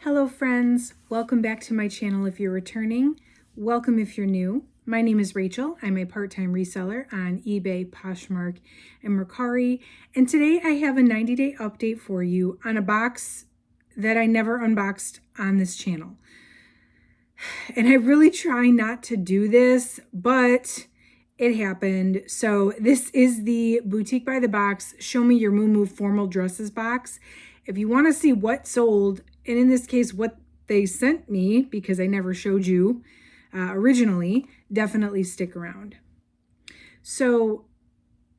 Hello friends, welcome back to my channel if you're returning. Welcome if you're new. My name is Rachel. I'm a part-time reseller on eBay, Poshmark, and Mercari. And today I have a 90-day update for you on a box that I never unboxed on this channel. And I really try not to do this, but it happened. So this is the Boutique by the Box Show Me Your Mumu Formal Dresses box. If you want to see what sold, and in this case, what they sent me, because I never showed you originally, definitely stick around. So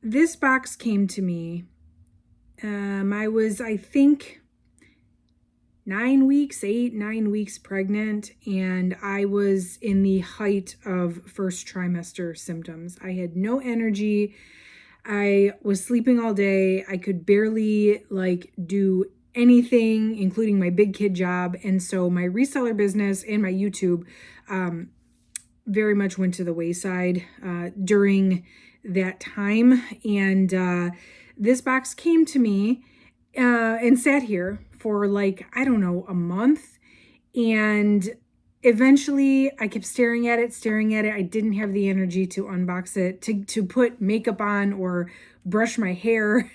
this box came to me. I was, I think, 9 weeks pregnant, and I was in the height of first trimester symptoms. I had no energy. I was sleeping all day. I could barely do anything, including my big kid job. And so my reseller business and my YouTube very much went to the wayside during that time. And this box came to me and sat here for I don't know, a month. And eventually I kept staring at it. I didn't have the energy to unbox it, to put makeup on or brush my hair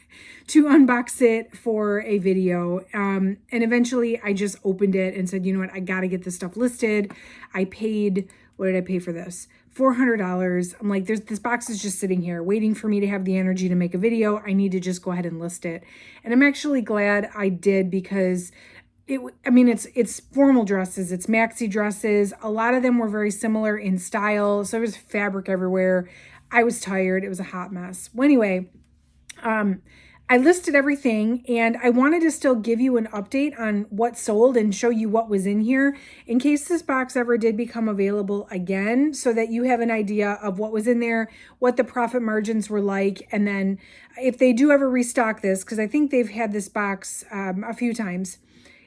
to unbox it for a video. And eventually I just opened it and said, you know what, I got to get this stuff listed. I paid, what did I pay for this? $400. I'm like, this box is just sitting here waiting for me to have the energy to make a video. I need to just go ahead and list it. And I'm actually glad I did, because it's formal dresses, it's maxi dresses. A lot of them were very similar in style. So there was fabric everywhere. I was tired. It was a hot mess. Well, anyway, I listed everything, and I wanted to still give you an update on what sold and show you what was in here in case this box ever did become available again, so that you have an idea of what was in there, what the profit margins were like. And then if they do ever restock this, because I think they've had this box a few times,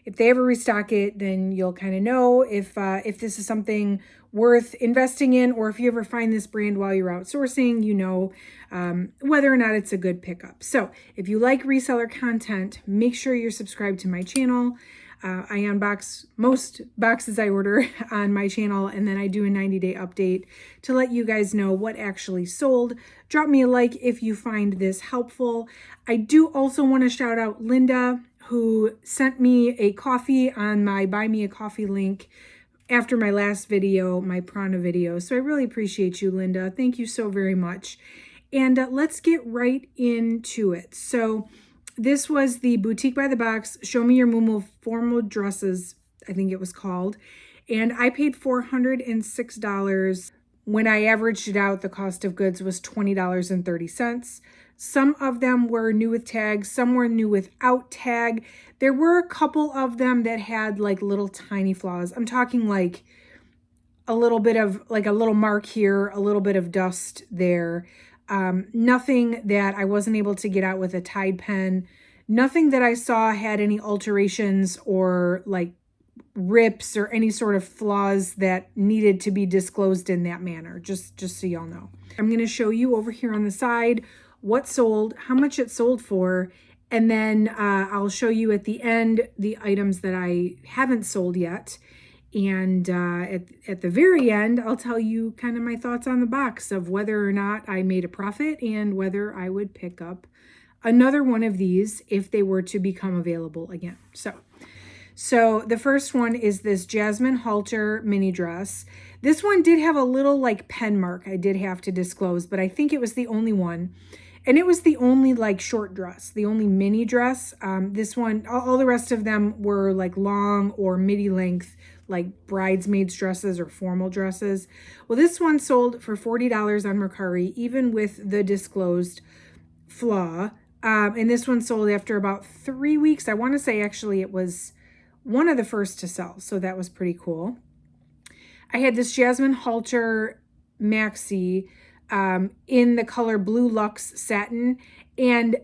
if they ever restock it, then you'll kind of know if this is something worth investing in, or if you ever find this brand while you're outsourcing, you know whether or not it's a good pickup. So if you like reseller content, make sure you're subscribed to my channel. I unbox most boxes I order on my channel, and then I do a 90-day update to let you guys know what actually sold. Drop me a like if you find this helpful. I do also want to shout out Linda, who sent me a coffee on my Buy Me a Coffee link after my last video, my Prana video. So I really appreciate you, Linda. Thank you so very much. And let's get right into it. So this was the Boutique by the Box Show Me Your Mumu Formal Dresses, I think it was called. And I paid $406. When I averaged it out, the cost of goods was $20.30. Some of them were new with tag, some were new without tag. There were a couple of them that had little tiny flaws. I'm talking a little bit of a little mark here, a little bit of dust there. Nothing that I wasn't able to get out with a Tide pen. Nothing that I saw had any alterations or rips or any sort of flaws that needed to be disclosed in that manner, just so y'all know. I'm going to show you over here on the side what sold, how much it sold for, and then I'll show you at the end the items that I haven't sold yet. And at the very end, I'll tell you kind of my thoughts on the box of whether or not I made a profit and whether I would pick up another one of these if they were to become available again. So the first one is this Jasmine halter mini dress. This one did have a little pen mark I did have to disclose, but I think it was the only one. And it was the only short dress, the only mini dress. This one, all the rest of them were long or midi length, bridesmaids dresses or formal dresses. Well, this one sold for $40 on Mercari, even with the disclosed flaw. And this one sold after about 3 weeks. I want to say actually it was one of the first to sell, so that was pretty cool. I had this Jasmine halter maxi in the color Blue Luxe Satin, and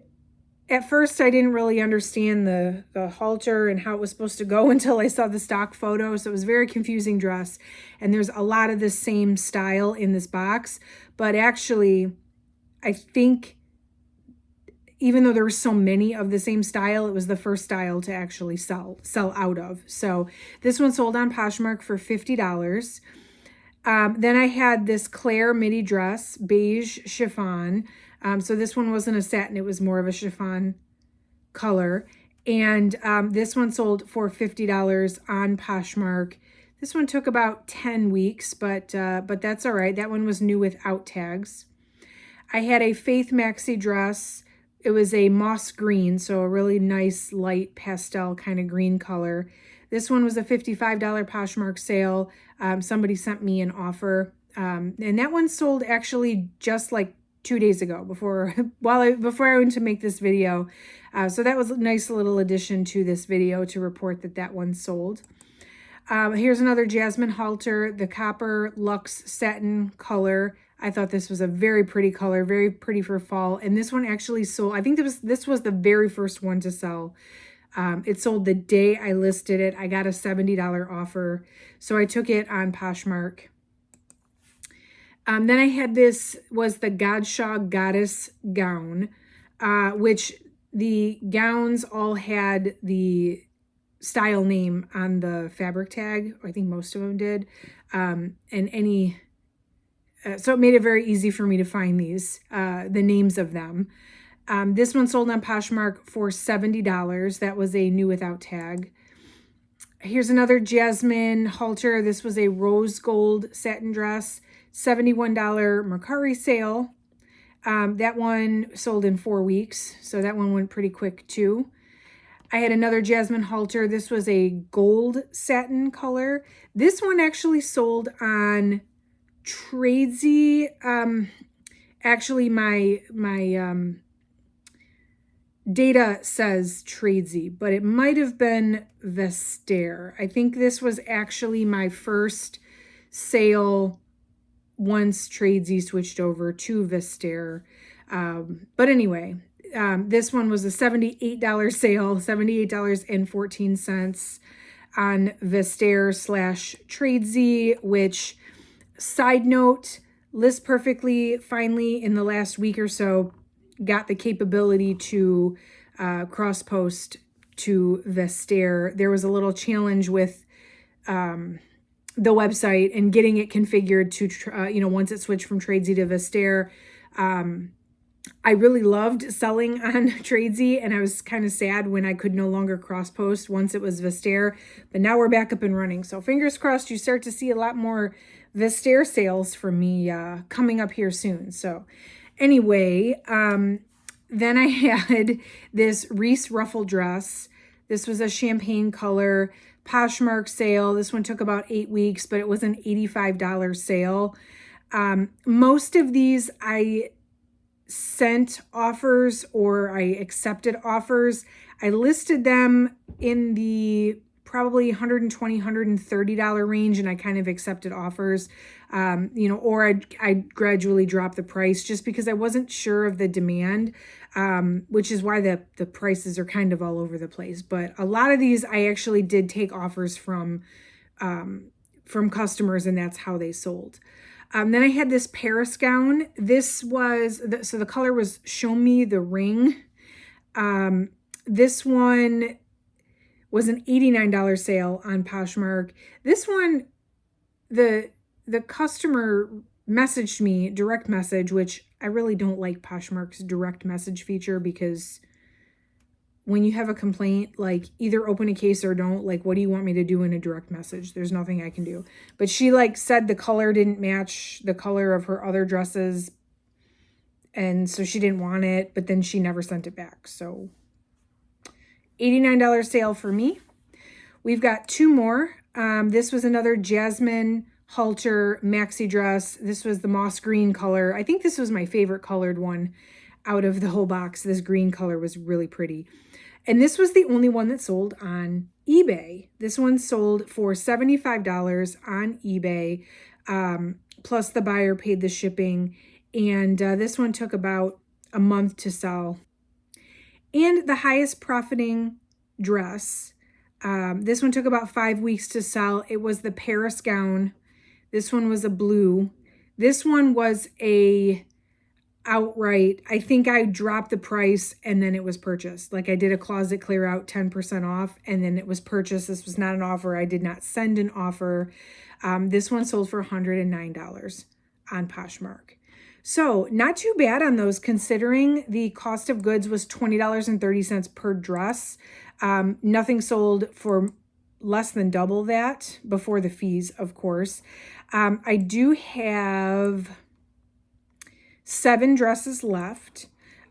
at first I didn't really understand the halter and how it was supposed to go until I saw the stock photo. So it was a very confusing dress, and there's a lot of the same style in this box, but actually I think even though there were so many of the same style, it was the first style to actually sell out of. So this one sold on Poshmark for $50. Then I had this Claire midi dress, beige chiffon. So this one wasn't a satin, it was more of a chiffon color. And this one sold for $50 on Poshmark. This one took about 10 weeks, but that's all right. That one was new without tags. I had a Faith maxi dress. It was a moss green, so a really nice light pastel kind of green color. This one was a $55 Poshmark sale. Somebody sent me an offer, and that one sold actually just like 2 days ago before I went to make this video. So that was a nice little addition to this video to report that that one sold. Here's another Jasmine halter, the copper luxe satin color. I thought this was a very pretty color, very pretty for fall. And this one actually sold, I think this was the very first one to sell. It sold the day I listed it. I got a $70 offer, so I took it on Poshmark. Then I had this was the Godshaw Goddess gown, which the gowns all had the style name on the fabric tag. I think most of them did. So it made it very easy for me to find these, the names of them. This one sold on Poshmark for $70. That was a new without tag. Here's another Jasmine halter. This was a rose gold satin dress, $71 Mercari sale. That one sold in 4 weeks, so that one went pretty quick too. I had another Jasmine halter. This was a gold satin color. This one actually sold on Tradesy. Actually, my data says Tradesy, but it might have been Vestaire. I think this was actually my first sale once Tradesy switched over to Vestaire. But anyway, this one was a $78 sale, $78.14 on Vestaire/Tradesy, which, side note, List Perfectly finally in the last week or so got the capability to cross post to Vestaire. There was a little challenge with the website and getting it configured to, once it switched from Tradesy to Vestaire. I really loved selling on Tradesy, and I was kind of sad when I could no longer cross post once it was Vestaire, but now we're back up and running. So fingers crossed you start to see a lot more Vestaire sales from me coming up here soon. So anyway, then I had this Reese ruffle dress. This was a champagne color Poshmark sale. This one took about 8 weeks, but it was an $85 sale. Most of these I sent offers or I accepted offers. I listed them in the probably $120, $130 range, and I kind of accepted offers, or I'd gradually drop the price just because I wasn't sure of the demand, which is why the prices are kind of all over the place. But a lot of these I actually did take offers from customers, and that's how they sold. Then I had this Paris gown. This was, so the color was Show Me the Ring. This one was an $89 sale on Poshmark. This one, the customer messaged me, direct message, which I really don't like Poshmark's direct message feature, because when you have a complaint, like, either open a case or don't. Like, what do you want me to do in a direct message? There's nothing I can do. But she said the color didn't match the color of her other dresses, and so she didn't want it, but then she never sent it back. So $89 sale for me. We've got 2 more. This was another Jasmine halter maxi dress. This was the moss green color. I think this was my favorite colored one out of the whole box. This green color was really pretty. And this was the only one that sold on eBay. This one sold for $75 on eBay, plus the buyer paid the shipping. And this one took about a month to sell. And the highest profiting dress, this one took about 5 weeks to sell. It was the Paris gown. This one was a blue. This one was a outright. I think I dropped the price and then it was purchased. Like I did a closet clear out 10% off and then it was purchased. This was not an offer. I did not send an offer. This one sold for $109 on Poshmark. So not too bad on those considering the cost of goods was $20.30 per dress. Nothing sold for less than double that before the fees, of course. I do have 7 dresses left.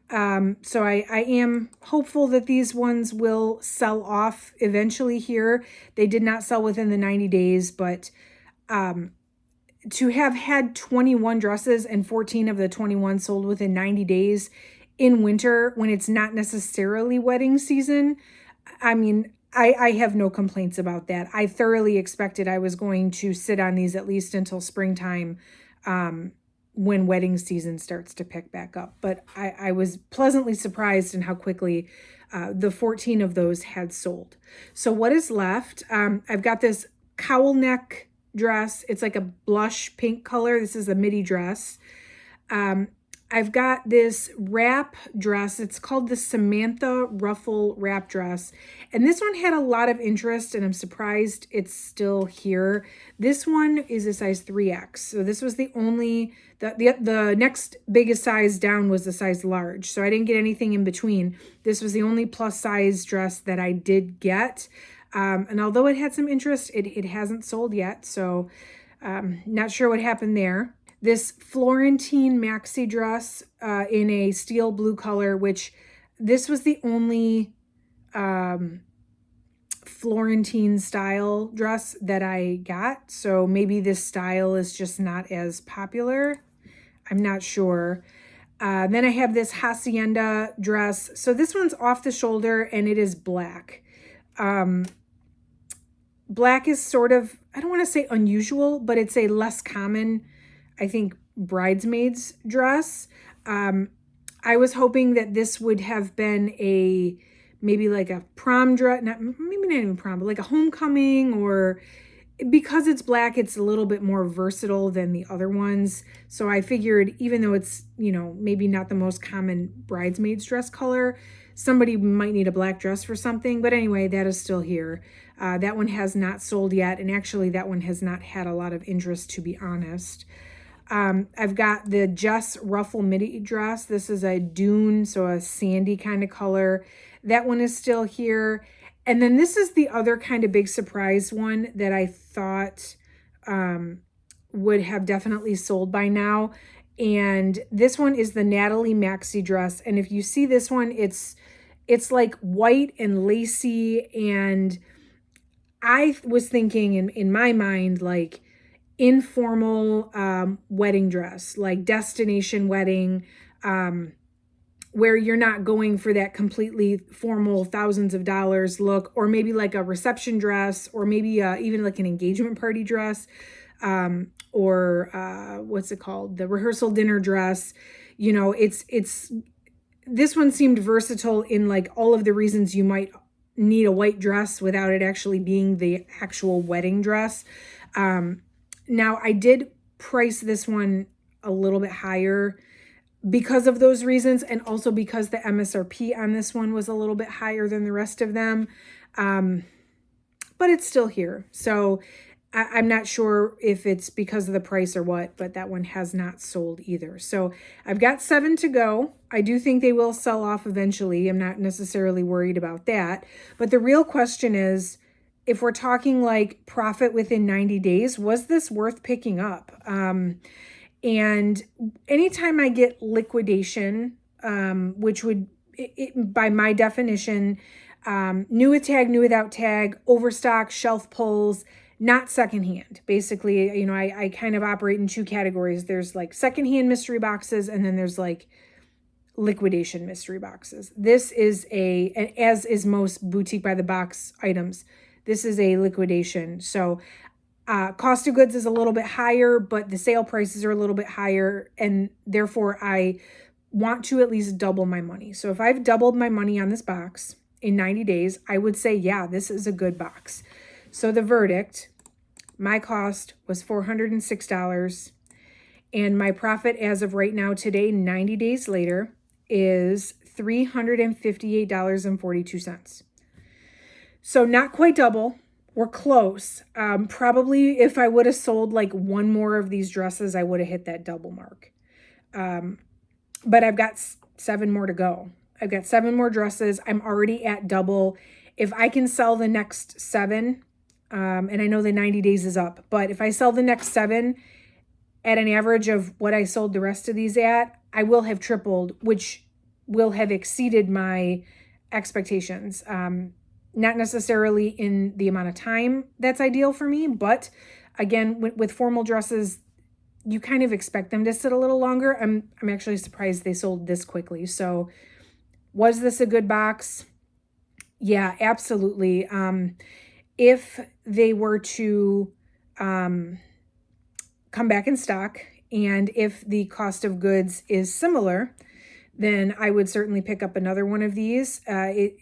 So I am hopeful that these ones will sell off eventually here. They did not sell within the 90 days, but to have had 21 dresses and 14 of the 21 sold within 90 days in winter when it's not necessarily wedding season, I mean, I have no complaints about that. I thoroughly expected I was going to sit on these at least until springtime, when wedding season starts to pick back up. But I was pleasantly surprised in how quickly the 14 of those had sold. So what is left? I've got this cowl neck dress. It's like a blush pink color. This is a midi dress. I've got this wrap dress. It's called the Samantha Ruffle wrap dress. And this one had a lot of interest and I'm surprised it's still here. This one is a size 3X. So this was the only, the next biggest size down was the size large. So I didn't get anything in between. This was the only plus size dress that I did get. And although it had some interest, it hasn't sold yet. So not sure what happened there. This Florentine maxi dress in a steel blue color, which this was the only Florentine style dress that I got. So maybe this style is just not as popular. I'm not sure. Then I have this Hacienda dress. So this one's off the shoulder and it is black. Black is sort of, I don't want to say unusual, but it's a less common, I think, bridesmaid's dress. I was hoping that this would have been maybe like a prom dress, maybe not even prom, but like a homecoming, or because it's black, it's a little bit more versatile than the other ones. So I figured even though it's, maybe not the most common bridesmaid's dress color, somebody might need a black dress for something. But anyway, that is still here. That one has not sold yet. And actually that one has not had a lot of interest, to be honest. I've got the Jess Ruffle midi dress. This is a dune, so a sandy kind of color. That one is still here. And then this is the other kind of big surprise one that I thought would have definitely sold by now. And this one is the Natalie maxi dress. And if you see this one, it's like white and lacy. And I was thinking in my mind, like informal wedding dress, like destination wedding, where you're not going for that completely formal thousands of dollars look, or maybe like a reception dress, or maybe even like an engagement party dress, or what's it called? The rehearsal dinner dress. It's this one seemed versatile in like all of the reasons you might need a white dress without it actually being the actual wedding dress. Now I did price this one a little bit higher because of those reasons, and also because the MSRP on this one was a little bit higher than the rest of them. But it's still here. So I'm not sure if it's because of the price or what, but that one has not sold either. So I've got 7 to go. I do think they will sell off eventually. I'm not necessarily worried about that. But the real question is, if we're talking like profit within 90 days, was this worth picking up? And anytime I get liquidation, which would, by my definition, new with tag, new without tag, overstock, shelf pulls, not secondhand. Basically, I kind of operate in 2 categories. There's like secondhand mystery boxes, and then there's like liquidation mystery boxes. This is as is most boutique by the box items, this is a liquidation. So cost of goods is a little bit higher, but the sale prices are a little bit higher, and therefore I want to at least double my money. So if I've doubled my money on this box in 90 days, I would say, yeah, this is a good box. So the verdict, my cost was $406. And my profit as of right now today, 90 days later, is $358.42. So not quite double. We're close. Probably if I would have sold like one more of these dresses, I would have hit that double mark. But I've got 7 more to go. I've got 7 more dresses. I'm already at double. If I can sell the next 7, and I know the 90 days is up, but if I sell the next 7 at an average of what I sold the rest of these at, I will have tripled, which will have exceeded my expectations. Not necessarily in the amount of time that's ideal for me, but again, with formal dresses, you kind of expect them to sit a little longer. I'm actually surprised they sold this quickly. So was this a good box? Yeah, absolutely. If they were to come back in stock, and if the cost of goods is similar, then I would certainly pick up another one of these.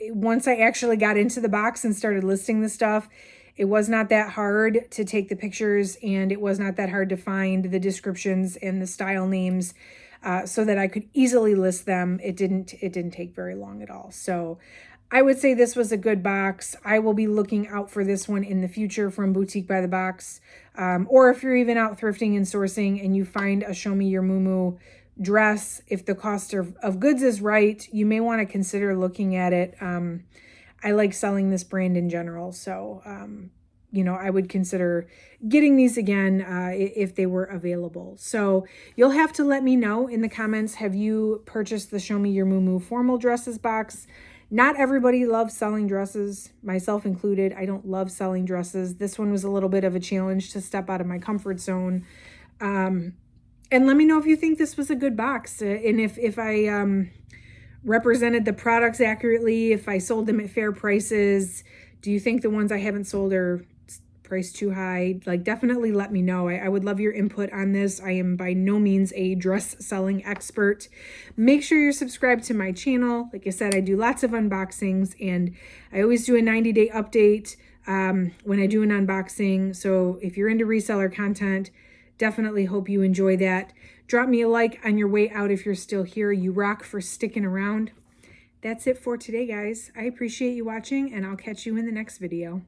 Once I actually got into the box and started listing the stuff, it was not that hard to take the pictures, and it was not that hard to find the descriptions and the style names so that I could easily list them. It didn't take very long at all. So I would say this was a good box. I will be looking out for this one in the future from Boutique by the Box. Or if you're even out thrifting and sourcing and you find a Show Me Your Mumu dress, if the cost of goods is right, you may want to consider looking at it. I like selling this brand in general, so I would consider getting these again if they were available. So you'll have to let me know in the comments, have you purchased the Show Me Your Mumu formal dresses box? Not everybody loves selling dresses, myself included. I don't love selling dresses. This one was a little bit of a challenge to step out of my comfort zone. And let me know if you think this was a good box, and if I represented the products accurately, if I sold them at fair prices. Do you think the ones I haven't sold are priced too high? Like, definitely let me know. I would love your input on this. I am by no means a dress selling expert. Make sure you're subscribed to my channel. Like I said, I do lots of unboxings, and I always do a 90-day update when I do an unboxing. So if you're into reseller content, definitely hope you enjoy that. Drop me a like on your way out if you're still here. You rock for sticking around. That's it for today, guys. I appreciate you watching, and I'll catch you in the next video.